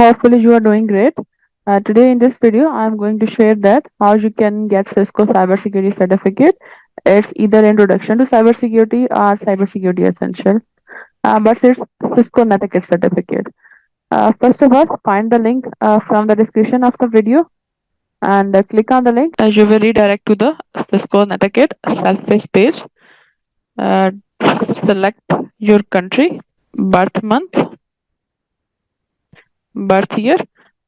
Hopefully you are doing great. Today in this video, I am going to share that how you can get Cisco Cyber Security Certificate. It's either Introduction to Cybersecurity or Cybersecurity Essential, but it's Cisco Netiquette Certificate. First of all, find the link from the description of the video and click on the link. You will redirect to the Cisco Netiquette self-page page. Uh, Select your country, birth month, birth year.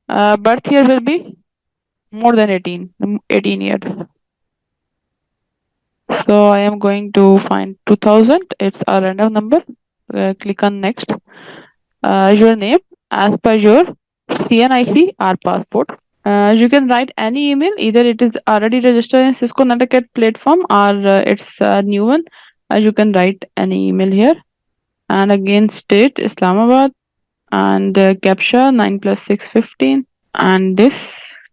Birth year will be more than 18 years. So I am going to find 2000. It's a random number. Click on next. Your name as per your CNIC or passport. You can write any email. Either it is already registered in Cisco Netiquette platform or it's a new one. You can write any email here. And again, state Islamabad and captcha 9 plus 6 15. And this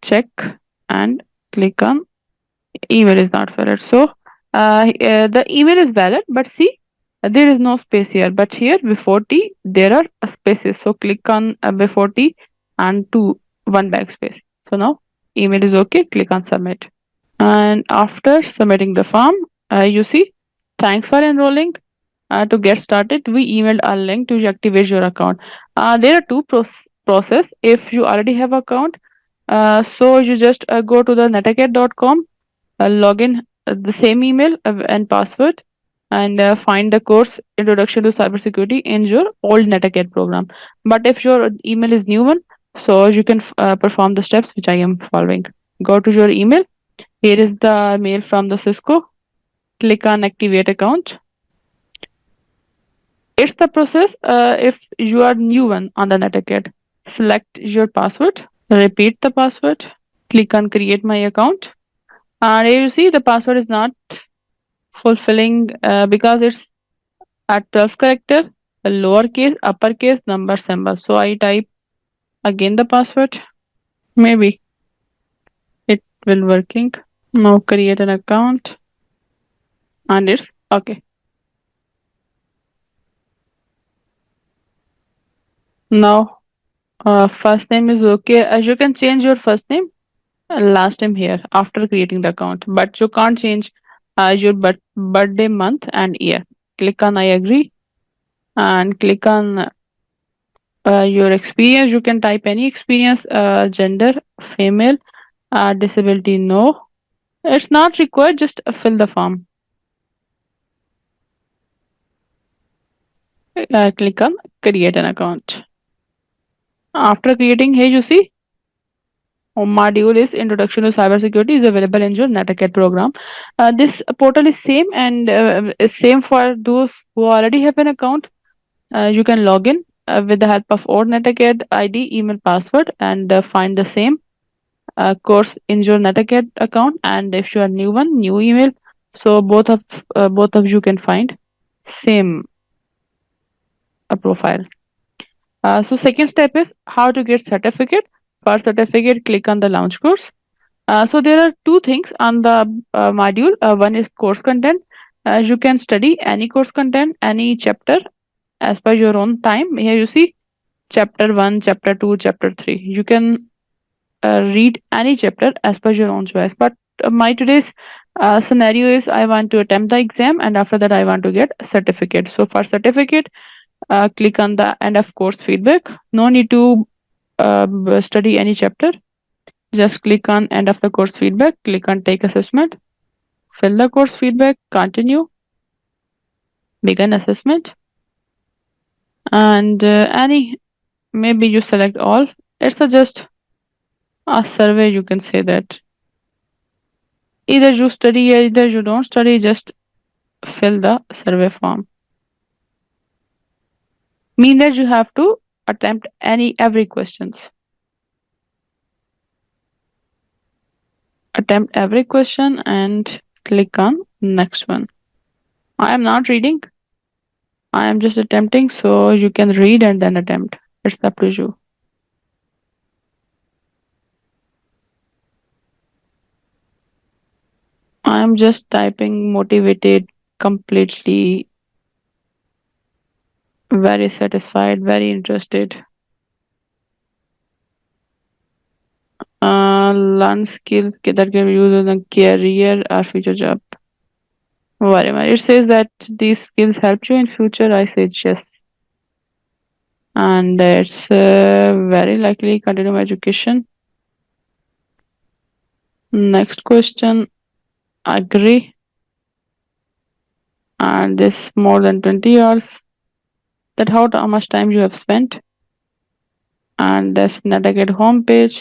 check and click on email is not valid. So the email is valid, but see, there is no space here. But here before T, there are spaces. So click on before T and one backspace. So now email is okay. Click on submit. And after submitting the form, you see, thanks for enrolling. To get started, we emailed a link to activate your account. There are two process. If you already have account, so you just go to the netiquette.com, log in the same email and password, and find the course Introduction to Cybersecurity in your old Netiquette program. But if your email is new one, so you can perform the steps which I am following. Go to your email. Here is the mail from the Cisco. Click on Activate Account. It's the process if you are new one on the Netiquette. Select your password. Repeat the password. Click on Create My Account. And here you see the password is not fulfilling because it's a 12 character, a lowercase, uppercase, number, symbol. So I type again the password. Maybe it will working. Now create an account and it's okay. Now first name is okay. As you can change your first name and last name here after creating the account, but you can't change your birthday month and year. Click on I agree and click on your experience. You can type any experience, gender, female, disability, no. It's not required, just fill the form. Click on create an account. After creating, here you see module is Introduction to Cybersecurity is available in your Netiquette program. This portal is same and is same for those who already have an account. You can log in with the help of old Netiquette ID, email, password, and find the same course in your Netiquette account. And if you are new one, new email, so both of you can find same profile. So second step is how to get certificate. For certificate, click on the launch course. So there are two things on the module. One is course content. You can study any course content, any chapter as per your own time. Here you see chapter 1, chapter 2, chapter 3. You can read any chapter as per your own choice. But my today's scenario is I want to attempt the exam and after that I want to get a certificate. So for certificate, click on the end of course feedback. No need to study any chapter. Just click on end of the course feedback. Click on take assessment. Fill the course feedback. Continue. Begin assessment. And any maybe you select all. It's just a survey. You can say that either you study, either you don't study. Just fill the survey form. Mean that you have to attempt every questions. Attempt every question and click on next one. I am not reading. I am just attempting, so you can read and then attempt. It's up to you. I am just typing motivated, completely, very satisfied, very interested. learn skills that can be used in a career or future job. Very much. It says that these skills help you in future. I said yes, and it's very likely continue education. Next question. Agree. And this more than 20 hours. That how much time you have spent. And this navigate home page.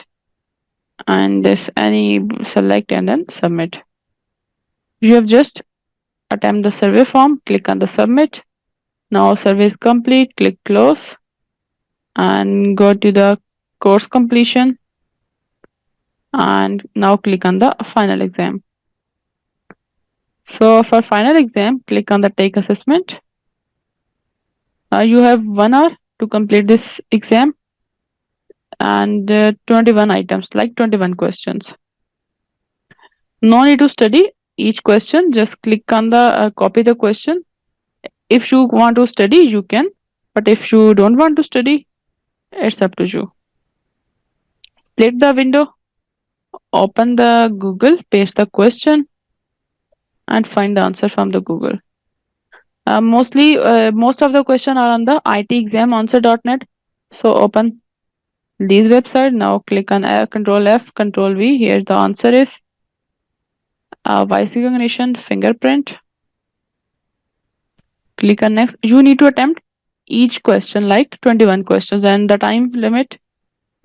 And this any select and then submit. You have just attempt the survey form. Click on the submit. Now survey is complete. Click close. And go to the course completion. And now click on the final exam. So for final exam, click on the take assessment. You have 1 hour to complete this exam and 21 items like 21 questions. No need to study each question, just click on the copy the question. If you want to study, you can, but if you don't want to study, it's up to you. Split the window, open the Google, paste the question and find the answer from the Google. Most of the question are on the itexamanswer.net. So open this website. Now click on Control F, Control V. Here the answer is voice recognition, fingerprint. Click on next. You need to attempt each question like 21 questions, and the time limit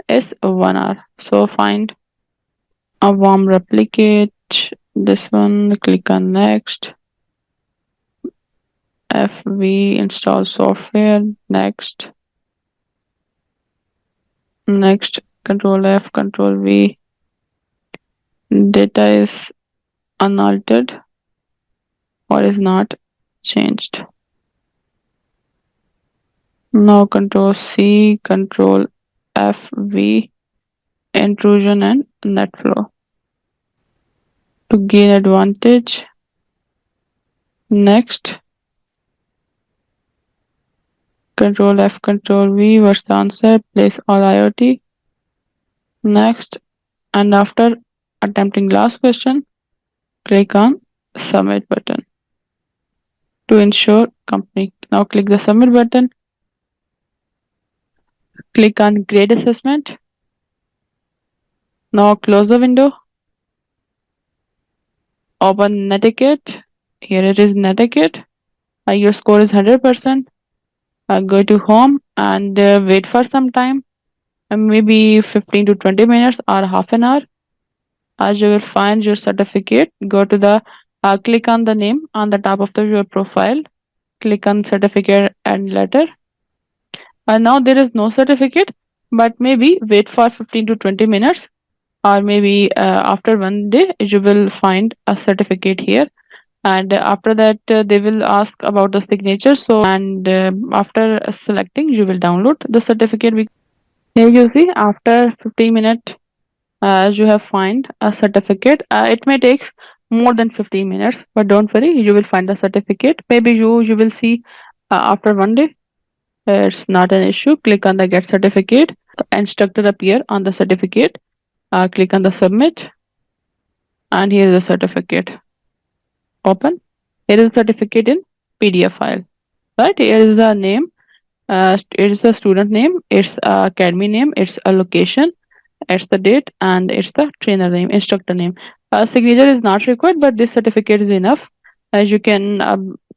is 1 hour. So find a warm replicate. This one. Click on next. FV install software. Next. Next. Control F, Control V. Data is unaltered or is not changed. Now Control C, Control F, V, intrusion and net flow. To gain advantage. Next. Control F, Control V, what's the answer? Place all IoT. Next. And after attempting last question, click on submit button to ensure company. Now click the submit button. Click on grade assessment. Now close the window. Open Netiquette. Here it is Netiquette. Your score is 100%. Go to home and wait for some time, maybe 15 to 20 minutes or half an hour. As you will find your certificate, go to the click on the name on the top of your profile. Click on certificate and letter. Now there is no certificate, but maybe wait for 15 to 20 minutes, or maybe after 1 day you will find a certificate here. And after that they will ask about the signature. So and after selecting, you will download the certificate. Here you see after 15 minutes you have find a certificate. It may take more than 15 minutes, but don't worry, you will find the certificate. Maybe you will see after 1 day. It's not an issue. Click on the get certificate. The instructor appear on the certificate. Click on the submit, and here is the certificate. Open. Here is the certificate in PDF file. Right, here is the name. It is the student name, it's academy name, it's a location, it's the date, and it's the trainer name, instructor name. Signature is not required, but this certificate is enough. As you can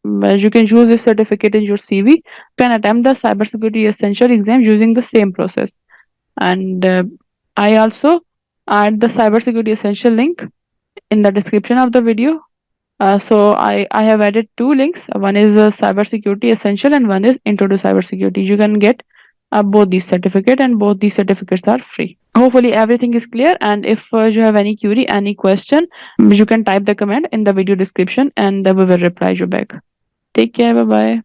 use this certificate in your CV. You can attempt the cybersecurity essential exam using the same process. And I also add the cybersecurity essential link in the description of the video. So I have added 2 links. One is cybersecurity essential and one is intro to cybersecurity. You can get both these certificates, and both these certificates are free. Hopefully everything is clear, and if you have any query, any question, you can type the comment in the video description and we will reply you back. Take care. Bye bye.